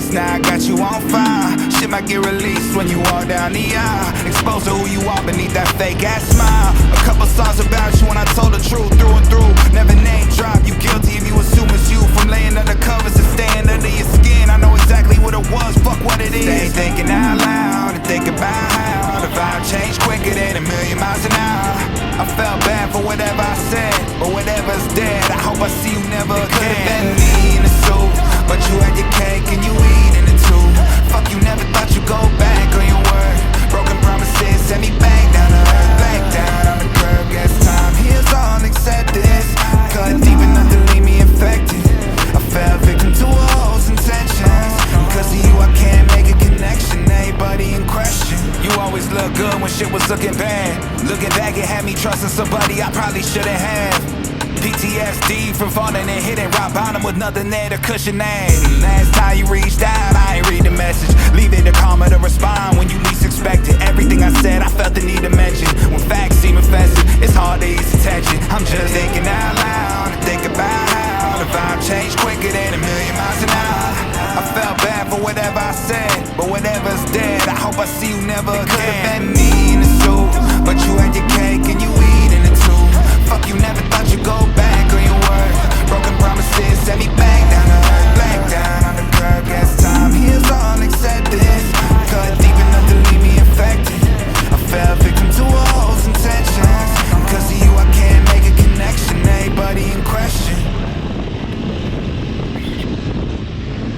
Cause now I got you on fire. Shit might get released when you walk down the aisle. Exposed to who you are beneath that fake ass smile. A couple songs about you when I told the truth through and through. Never name drop, you guilty if you assume it's you. From laying under covers to staying under your skin. I know exactly what it was, fuck what it is. Stay thinking out loud and think about how the vibe changed quicker than 1,000,000 miles an hour. I felt bad for whatever I said, but whatever's dead, I hope I see you never again. Could've been me in a suit, but you had your cake and you eating it too. Fuck, you never thought you'd go back on your word. Broken promises sent me back down to earth, back down on the curb. Guess time heals all, accept this. Cut deep enough to leave me infected. I fell victim to all intentions. Because of you I can't make a connection. Everybody in question. You always look good when shit was looking bad. Looking back, it had me trusting somebody I probably shouldn't have. PTSD from falling and hitting rock bottom with nothing there to cushion that. Last time you reached out, I ain't read the message. Leave it to karma to respond when you least expect it. Everything I said, I felt the need to mention. When facts seem offensive, it's hard to ease attention. I'm just thinking out loud and think about how the vibe changed quicker than 1,000,000 miles an hour. I felt bad for whatever I said, but whatever's dead, I hope I see you never again. It could've been me